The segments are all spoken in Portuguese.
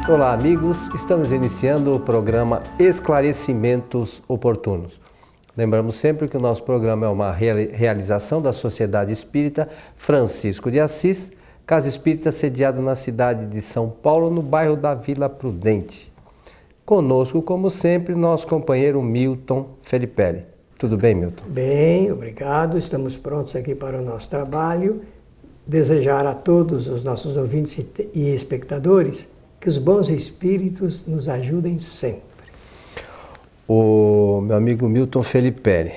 Olá, amigos. Estamos iniciando o programa Esclarecimentos Oportunos. Lembramos sempre que o nosso programa é uma realização da Sociedade Espírita Francisco de Assis, Casa Espírita sediado na cidade de São Paulo, no bairro da Vila Prudente. Conosco, como sempre, nosso companheiro Milton Felipe. Tudo bem, Milton? Bem, obrigado. Estamos prontos aqui para o nosso trabalho. Desejar a todos os nossos ouvintes e espectadores que os bons espíritos nos ajudem sempre. O meu amigo Milton Felipe,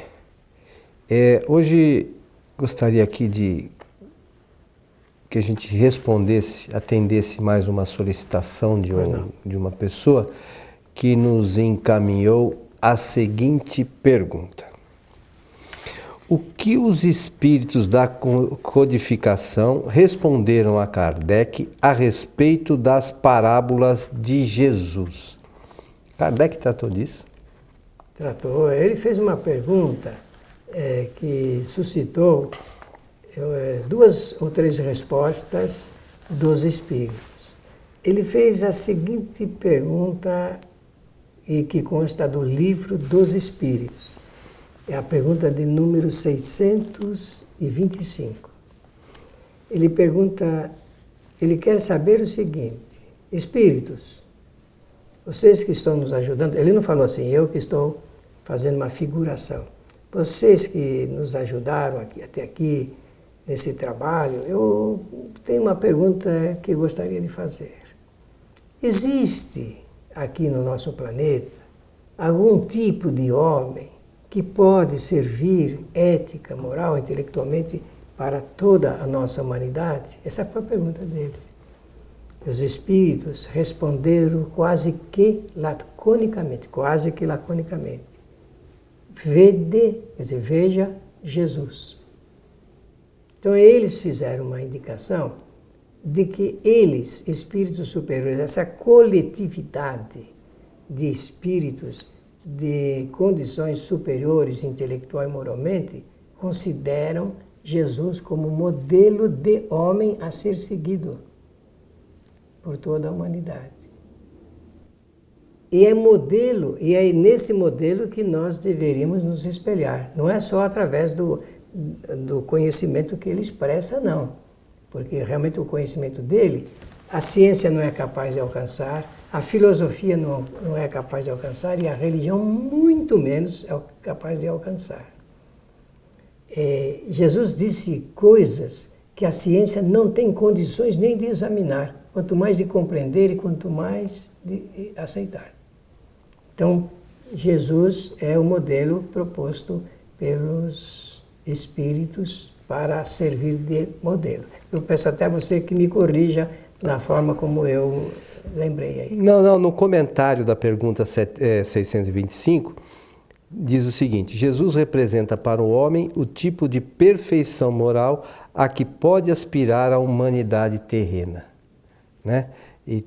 hoje gostaria aqui de que a gente atendesse mais uma solicitação de uma pessoa que nos encaminhou a seguinte pergunta: o que os espíritos da codificação responderam a Kardec a respeito das parábolas de Jesus? Kardec tratou disso? Tratou. Ele fez uma pergunta que suscitou 2 ou 3 respostas dos espíritos. Ele fez a seguinte pergunta, e que consta do Livro dos Espíritos. É a pergunta de número 625. Ele quer saber o seguinte: espíritos, vocês que estão nos ajudando, ele não falou assim, eu que estou fazendo uma figuração. Vocês que nos ajudaram até aqui nesse trabalho, eu tenho uma pergunta que gostaria de fazer. Existe aqui no nosso planeta algum tipo de homem que pode servir ética, moral, intelectualmente para toda a nossa humanidade? Essa foi a pergunta deles. Os espíritos responderam quase que laconicamente. Vede, quer dizer, veja Jesus. Então eles fizeram uma indicação de que eles, espíritos superiores, essa coletividade de espíritos de condições superiores intelectual e moralmente, consideram Jesus como modelo de homem a ser seguido por toda a humanidade. E é nesse modelo que nós deveríamos nos espelhar. Não é só através do conhecimento que ele expressa, não. Porque realmente o conhecimento dele, a ciência não é capaz de alcançar, a filosofia não é capaz de alcançar e a religião muito menos é capaz de alcançar. Jesus disse coisas que a ciência não tem condições nem de examinar, quanto mais de compreender e quanto mais de aceitar. Então, Jesus é o modelo proposto pelos espíritos para servir de modelo. Eu peço até a você que me corrija na forma como eu lembrei aí. Não, no comentário da pergunta 625, diz o seguinte: Jesus representa para o homem o tipo de perfeição moral a que pode aspirar a humanidade terrena, né? E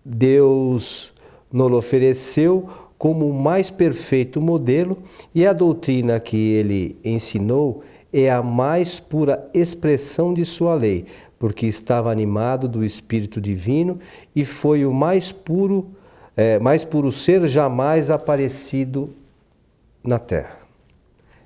Deus nos ofereceu como o mais perfeito modelo, e a doutrina que ele ensinou é a mais pura expressão de sua lei, porque estava animado do Espírito Divino e foi o mais puro ser jamais aparecido na Terra.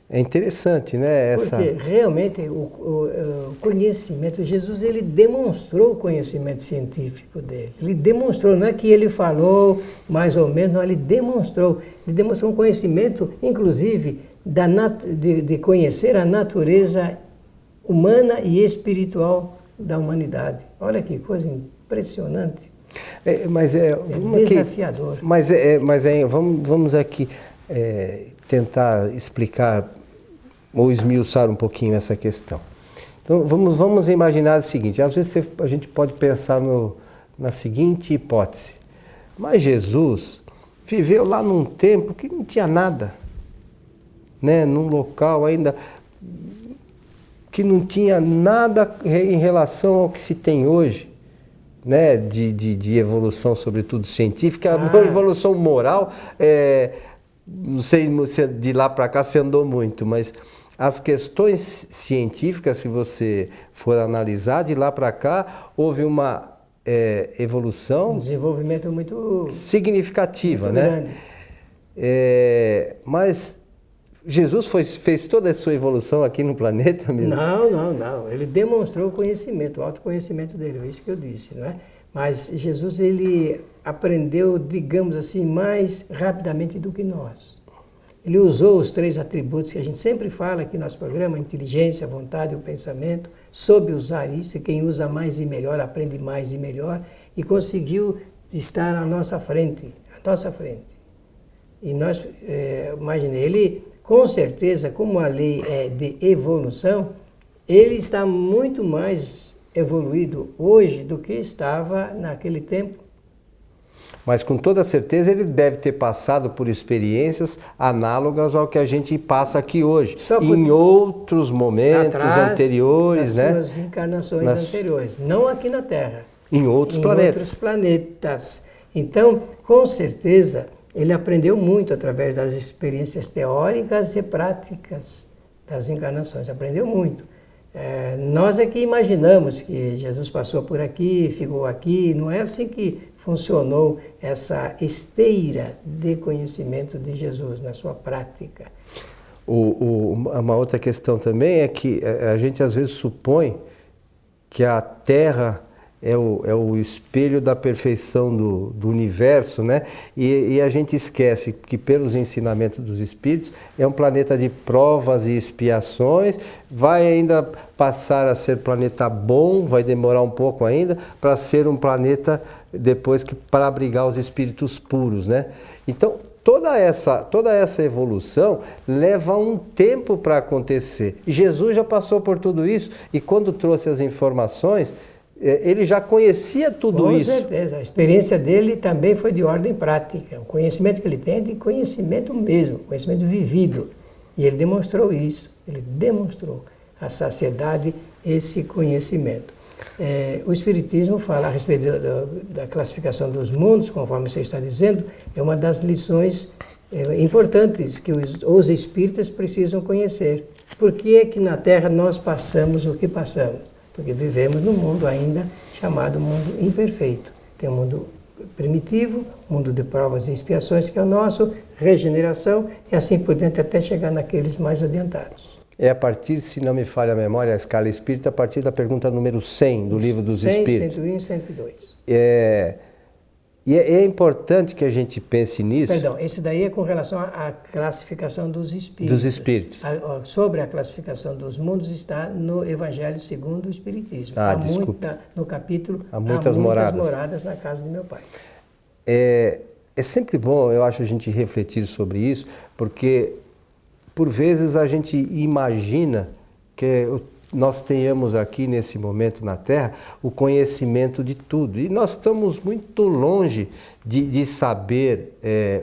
É interessante, né? Porque realmente o conhecimento, Jesus ele demonstrou o conhecimento científico dele. Ele demonstrou, não é que ele falou mais ou menos, não, ele demonstrou. Ele demonstrou um conhecimento, inclusive, de conhecer a natureza humana e espiritual da humanidade. Olha que coisa impressionante. Desafiador. Vamos aqui tentar explicar ou esmiuçar um pouquinho essa questão. Então, vamos imaginar o seguinte: às vezes a gente pode pensar na seguinte hipótese: mas Jesus viveu lá num tempo que não tinha nada, né? Num local ainda que não tinha nada em relação ao que se tem hoje, né? De evolução, sobretudo científica. A evolução moral, não sei se de lá para cá você andou muito, mas as questões científicas, se você for analisar, de lá para cá houve uma evolução Um desenvolvimento muito significativa, muito né? grande. Mas Jesus fez toda a sua evolução aqui no planeta mesmo? Não. Ele demonstrou o conhecimento, o autoconhecimento dele, é isso que eu disse, não é? Mas Jesus, ele aprendeu, digamos assim, mais rapidamente do que nós. Ele usou os 3 atributos que a gente sempre fala aqui no nosso programa, a inteligência, a vontade e o pensamento, soube usar isso, e quem usa mais e melhor, aprende mais e melhor, e conseguiu estar à nossa frente, E nós, imaginei, ele, com certeza, como a lei é de evolução, ele está muito mais evoluído hoje do que estava naquele tempo. Mas com toda certeza ele deve ter passado por experiências análogas ao que a gente passa aqui hoje, em outros momentos anteriores, das né? suas encarnações anteriores, não aqui na Terra. Em outros planetas. Então, com certeza, ele aprendeu muito através das experiências teóricas e práticas das encarnações, aprendeu muito. Nós é que imaginamos que Jesus passou por aqui, ficou aqui, não é assim que funcionou essa esteira de conhecimento de Jesus na sua prática. Uma outra questão também é que a gente às vezes supõe que a Terra é o espelho da perfeição do universo, né? E a gente esquece que pelos ensinamentos dos Espíritos é um planeta de provas e expiações, vai ainda passar a ser planeta bom, vai demorar um pouco ainda, para ser um planeta depois que para abrigar os espíritos puros, né? Então, toda essa evolução leva um tempo para acontecer. E Jesus já passou por tudo isso, e quando trouxe as informações, ele já conhecia tudo isso. Com certeza. A experiência dele também foi de ordem prática. O conhecimento que ele tem é de conhecimento mesmo, conhecimento vivido. E ele demonstrou isso. Ele demonstrou à sociedade esse conhecimento. O Espiritismo fala a respeito da classificação dos mundos, conforme você está dizendo, é uma das lições importantes que os espíritas precisam conhecer. Por que é que na Terra nós passamos o que passamos? Porque vivemos num mundo ainda chamado mundo imperfeito. Tem um mundo primitivo, mundo de provas e expiações, que é o nosso, regeneração, e assim por diante até chegar naqueles mais adiantados. É a partir, se não me falha a memória, a escala espírita, a partir da pergunta número 100 do Livro dos Espíritos. 100, 101 e 102. E é importante que a gente pense nisso. Perdão, esse daí é com relação à classificação dos espíritos. Dos espíritos. Sobre a classificação dos mundos está no Evangelho segundo o Espiritismo. No capítulo Há muitas moradas. moradas na casa de meu pai. É sempre bom, eu acho, a gente refletir sobre isso, porque por vezes a gente imagina que nós tenhamos aqui nesse momento na Terra o conhecimento de tudo. E nós estamos muito longe de saber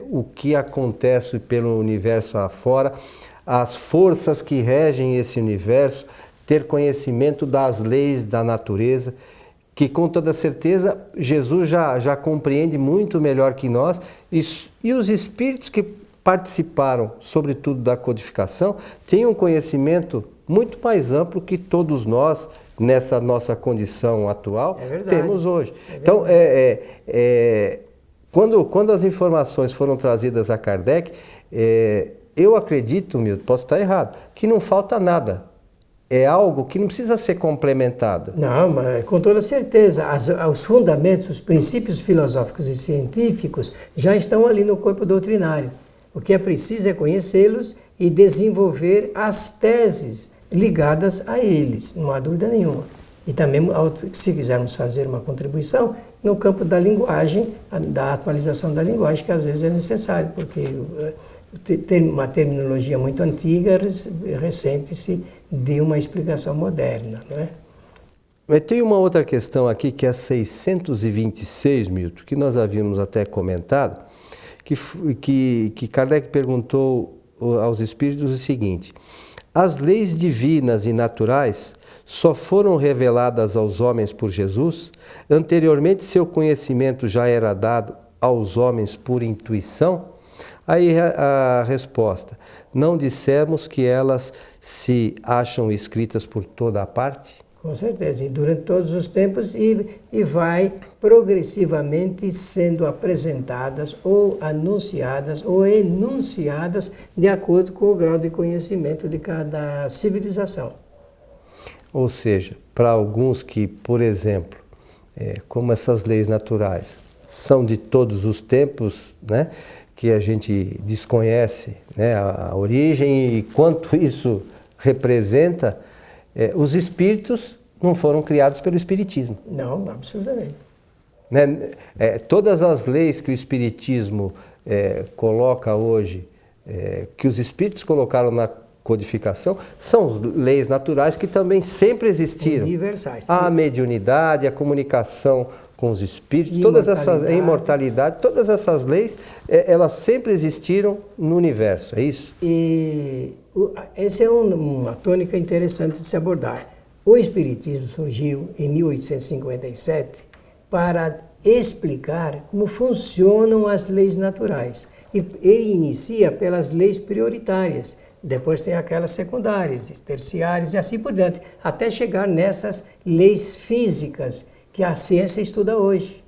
o que acontece pelo universo afora, as forças que regem esse universo, ter conhecimento das leis da natureza, que com toda certeza Jesus já compreende muito melhor que nós, e os espíritos que participaram, sobretudo, da codificação, têm um conhecimento muito mais amplo que todos nós, nessa nossa condição atual, temos hoje. Então, quando as informações foram trazidas a Kardec, eu acredito, Milton, posso estar errado, que não falta nada. É algo que não precisa ser complementado. Não, mas com toda certeza. Os fundamentos, os princípios filosóficos e científicos já estão ali no corpo doutrinário. O que é preciso é conhecê-los e desenvolver as teses ligadas a eles, não há dúvida nenhuma. E também, se quisermos fazer uma contribuição, no campo da linguagem, da atualização da linguagem, que às vezes é necessário, porque tem uma terminologia muito antiga, recente-se de uma explicação moderna, não é? Mas tem uma outra questão aqui, que é a 626, Milton, que nós havíamos até comentado, que Kardec perguntou aos espíritos o seguinte: as leis divinas e naturais só foram reveladas aos homens por Jesus? Anteriormente seu conhecimento já era dado aos homens por intuição? Aí a resposta: não dissemos que elas se acham escritas por toda a parte? Com certeza, e durante todos os tempos e vai progressivamente sendo apresentadas ou anunciadas ou enunciadas de acordo com o grau de conhecimento de cada civilização. Ou seja, para alguns que, por exemplo, como essas leis naturais são de todos os tempos, né, que a gente desconhece, né, a origem e quanto isso representa, os espíritos não foram criados pelo espiritismo. Não, absolutamente. Né? Todas as leis que o espiritismo coloca hoje, que os espíritos colocaram na codificação, são leis naturais que também sempre existiram. Universais. A mediunidade, a comunicação com os espíritos, todas essas, a imortalidade, todas essas leis, elas sempre existiram no universo, é isso? E essa é uma tônica interessante de se abordar. O Espiritismo surgiu em 1857 para explicar como funcionam as leis naturais. E ele inicia pelas leis prioritárias, depois tem aquelas secundárias, terciárias e assim por diante, até chegar nessas leis físicas que a ciência estuda hoje.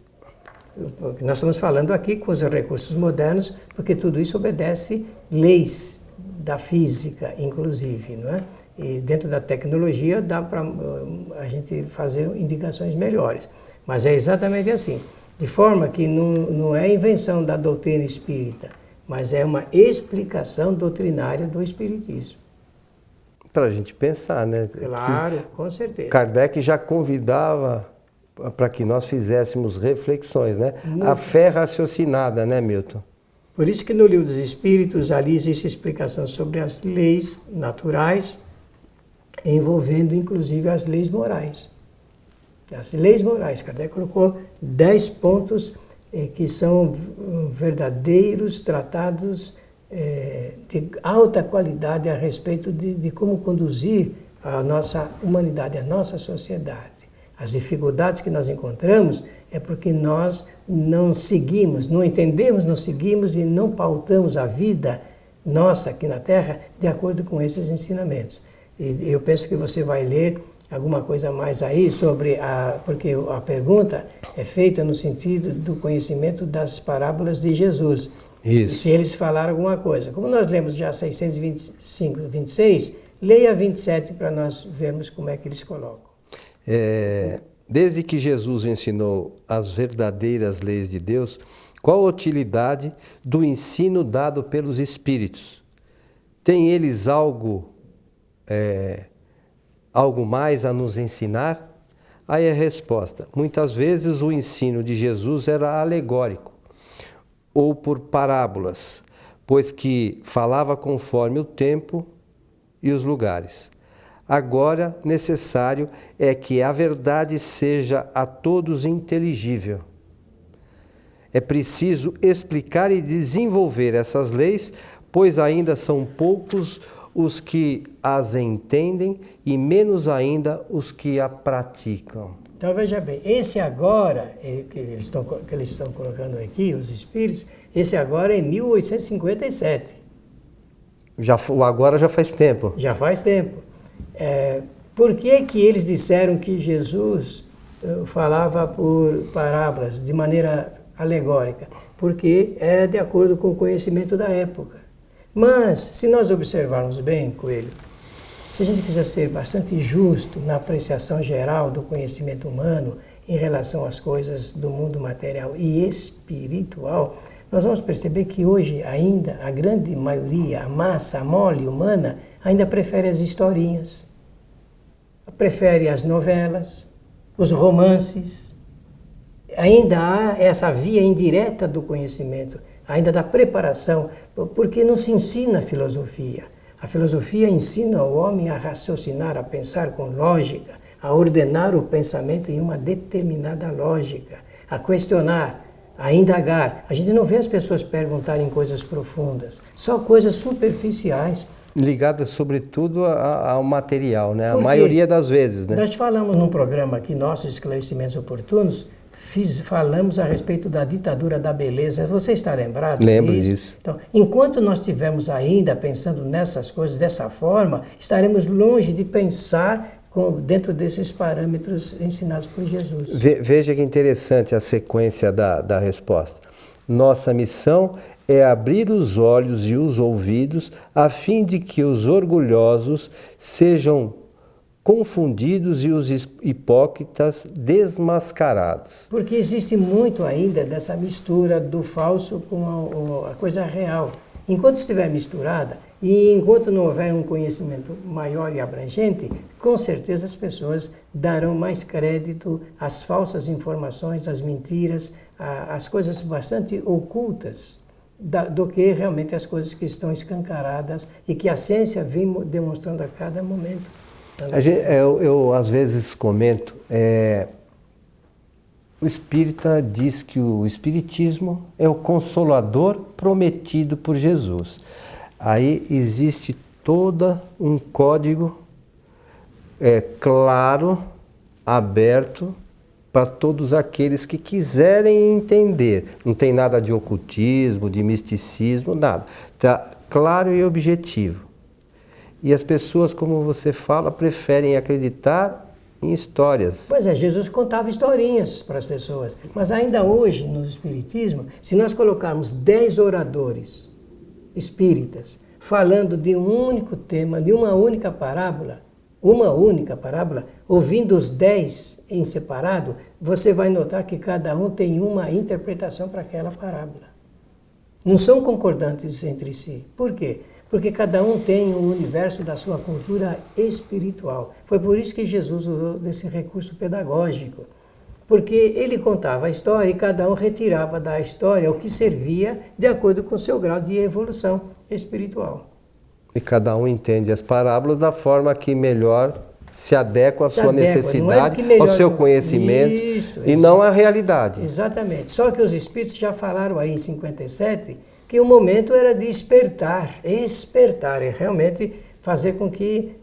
Nós estamos falando aqui com os recursos modernos, porque tudo isso obedece leis da física, inclusive, não é? E dentro da tecnologia dá para a gente fazer indicações melhores. Mas é exatamente assim. De forma que não é invenção da doutrina espírita, mas é uma explicação doutrinária do espiritismo. Para a gente pensar, né? Claro, com certeza. Kardec já convidava para que nós fizéssemos reflexões, né? A fé raciocinada, né, Milton? Por isso que no Livro dos Espíritos ali existe explicação sobre as leis naturais, envolvendo inclusive as leis morais. As leis morais, Kardec colocou 10 pontos que são verdadeiros tratados de alta qualidade a respeito de como conduzir a nossa humanidade, a nossa sociedade. As dificuldades que nós encontramos é porque nós não seguimos, não entendemos, não seguimos e não pautamos a vida nossa aqui na Terra de acordo com esses ensinamentos. E eu penso que você vai ler alguma coisa mais aí sobre porque a pergunta é feita no sentido do conhecimento das parábolas de Jesus. Isso. E se eles falaram alguma coisa. Como nós lemos já 625, 26, leia 27 para nós vermos como é que eles colocam. Desde que Jesus ensinou as verdadeiras leis de Deus, qual a utilidade do ensino dado pelos Espíritos? Tem eles algo mais a nos ensinar? Aí a resposta: muitas vezes o ensino de Jesus era alegórico ou por parábolas, pois que falava conforme o tempo e os lugares. Agora, necessário é que a verdade seja a todos inteligível. É preciso explicar e desenvolver essas leis, pois ainda são poucos os que as entendem e menos ainda os que a praticam. Então veja bem, esse agora, que eles estão colocando aqui, os espíritos, esse agora é 1857. O agora já faz tempo. Já faz tempo. Por que que eles disseram que Jesus falava por parábolas, de maneira alegórica? Porque é de acordo com o conhecimento da época. Mas, se nós observarmos bem, Coelho, se a gente quiser ser bastante justo na apreciação geral do conhecimento humano em relação às coisas do mundo material e espiritual, nós vamos perceber que hoje ainda a grande maioria, a massa, a mole humana, ainda prefere as historinhas, prefere as novelas, os romances. Ainda há essa via indireta do conhecimento, ainda da preparação, porque não se ensina a filosofia. A filosofia ensina o homem a raciocinar, a pensar com lógica, a ordenar o pensamento em uma determinada lógica, a questionar, a indagar. A gente não vê as pessoas perguntarem coisas profundas, só coisas superficiais. Ligadas, sobretudo, ao material, né? A maioria das vezes, né? Nós falamos num programa aqui, nossos esclarecimentos oportunos, falamos a respeito da ditadura da beleza. Você está lembrado disso? Lembro disso. Então, enquanto nós estivermos ainda pensando nessas coisas dessa forma, estaremos longe de pensar dentro desses parâmetros ensinados por Jesus. Veja que interessante a sequência da resposta. Nossa missão é abrir os olhos e os ouvidos a fim de que os orgulhosos sejam confundidos e os hipócritas desmascarados. Porque existe muito ainda dessa mistura do falso com a coisa real. Enquanto estiver misturada e enquanto não houver um conhecimento maior e abrangente, com certeza as pessoas darão mais crédito às falsas informações, às mentiras, às coisas bastante ocultas do que realmente as coisas que estão escancaradas e que a ciência vem demonstrando a cada momento. Eu às vezes comento, o espírita diz que o espiritismo é o consolador prometido por Jesus. Aí existe todo um código claro, aberto, para todos aqueles que quiserem entender. Não tem nada de ocultismo, de misticismo, nada. Está claro e objetivo. E as pessoas, como você fala, preferem acreditar em histórias. Pois é, Jesus contava historinhas para as pessoas. Mas ainda hoje, no Espiritismo, se nós colocarmos 10 oradores espíritas falando de um único tema, de uma única parábola, ouvindo os 10 em separado, você vai notar que cada um tem uma interpretação para aquela parábola. Não são concordantes entre si. Por quê? Porque cada um tem um universo da sua cultura espiritual. Foi por isso que Jesus usou desse recurso pedagógico. Porque ele contava a história e cada um retirava da história o que servia de acordo com o seu grau de evolução espiritual. E cada um entende as parábolas da forma que melhor se adequa à sua necessidade, ao seu conhecimento e não à realidade. Exatamente. Só que os espíritos já falaram aí em 57 que o momento era de despertar e realmente fazer com que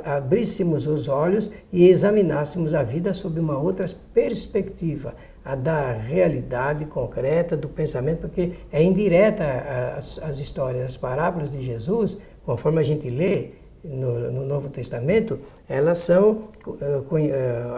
abríssemos os olhos e examinássemos a vida sob uma outra perspectiva, a da realidade concreta, do pensamento, porque é indireta as histórias, as parábolas de Jesus, conforme a gente lê no Novo Testamento, elas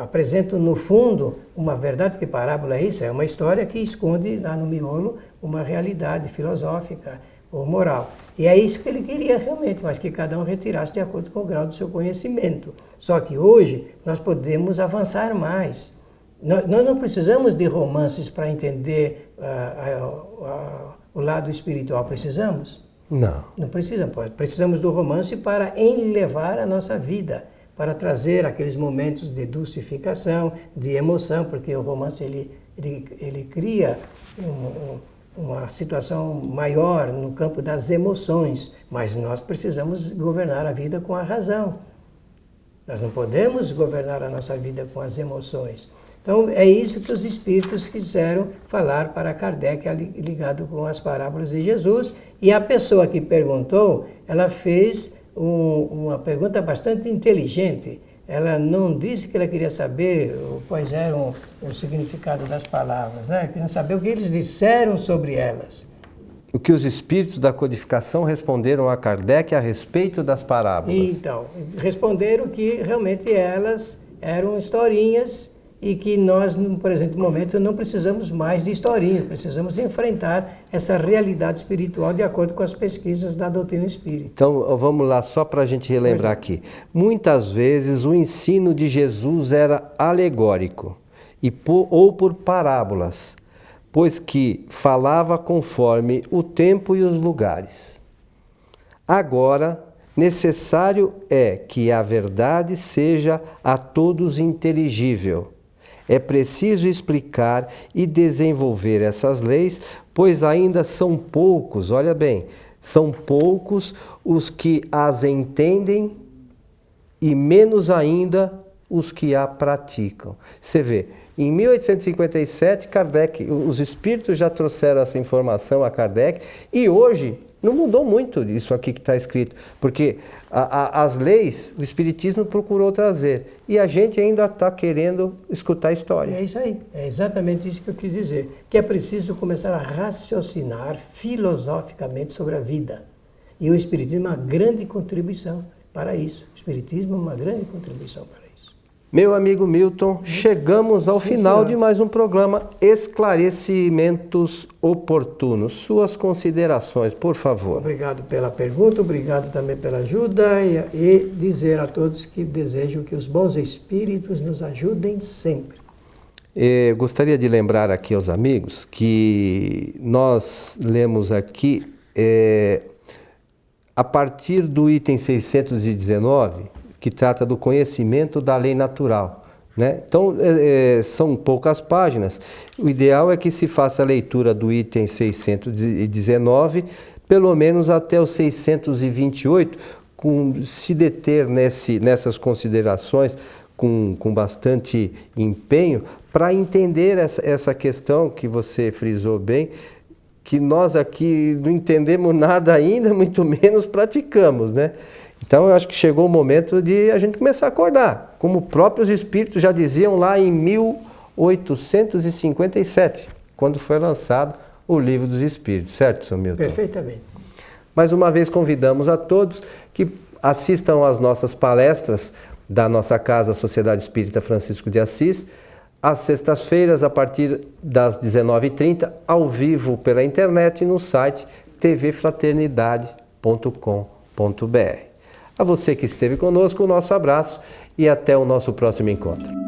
apresentam no fundo uma verdade, porque parábola é isso, é uma história que esconde lá no miolo uma realidade filosófica ou moral. E é isso que ele queria realmente, mas que cada um retirasse de acordo com o grau do seu conhecimento. Só que hoje nós podemos avançar mais. Nós não precisamos de romances para entender o lado espiritual, precisamos? Não. Não precisamos. Precisamos do romance para enlevar a nossa vida, para trazer aqueles momentos de dulcificação, de emoção, porque o romance ele cria uma situação maior no campo das emoções, mas nós precisamos governar a vida com a razão. Nós não podemos governar a nossa vida com as emoções. Então, é isso que os espíritos quiseram falar para Kardec, ligado com as parábolas de Jesus. E a pessoa que perguntou, ela fez uma pergunta bastante inteligente. Ela não disse que ela queria saber quais eram o significado das palavras, né? Queria saber o que eles disseram sobre elas. O que os espíritos da codificação responderam a Kardec a respeito das parábolas? Então, responderam que realmente elas eram historinhas e que nós, no presente momento, não precisamos mais de historinhas, precisamos enfrentar essa realidade espiritual de acordo com as pesquisas da doutrina espírita. Então, vamos lá, só para a gente relembrar aqui. Muitas vezes o ensino de Jesus era alegórico ou por parábolas, pois que falava conforme o tempo e os lugares. Agora, necessário é que a verdade seja a todos inteligível. É preciso explicar e desenvolver essas leis, pois ainda são poucos, olha bem, são poucos os que as entendem e menos ainda os que a praticam. Você vê, em 1857, Kardec, os espíritos já trouxeram essa informação a Kardec e hoje não mudou muito isso aqui que está escrito, porque as leis o Espiritismo procurou trazer e a gente ainda está querendo escutar a história. É isso aí, é exatamente isso que eu quis dizer, que é preciso começar a raciocinar filosoficamente sobre a vida. E o Espiritismo é uma grande contribuição para isso. O Espiritismo é uma grande contribuição para isso. Meu amigo Milton, chegamos ao final de mais um programa Esclarecimentos Oportunos. Suas considerações, por favor. Obrigado pela pergunta, obrigado também pela ajuda e dizer a todos que desejo que os bons espíritos nos ajudem sempre. Gostaria de lembrar aqui aos amigos que nós lemos aqui, a partir do item 619, que trata do conhecimento da lei natural, né? Então, são poucas páginas. O ideal é que se faça a leitura do item 619, pelo menos até o 628, se deter nessas considerações com bastante empenho, para entender essa questão que você frisou bem, que nós aqui não entendemos nada ainda, muito menos praticamos, né? Então eu acho que chegou o momento de a gente começar a acordar, como próprios espíritos já diziam lá em 1857, quando foi lançado o Livro dos Espíritos, certo, Sr. Milton? Perfeitamente. Mais uma vez convidamos a todos que assistam às nossas palestras da nossa casa, Sociedade Espírita Francisco de Assis, às sextas-feiras, a partir das 19h30, ao vivo pela internet no site tvfraternidade.com.br. A você que esteve conosco, o nosso abraço e até o nosso próximo encontro.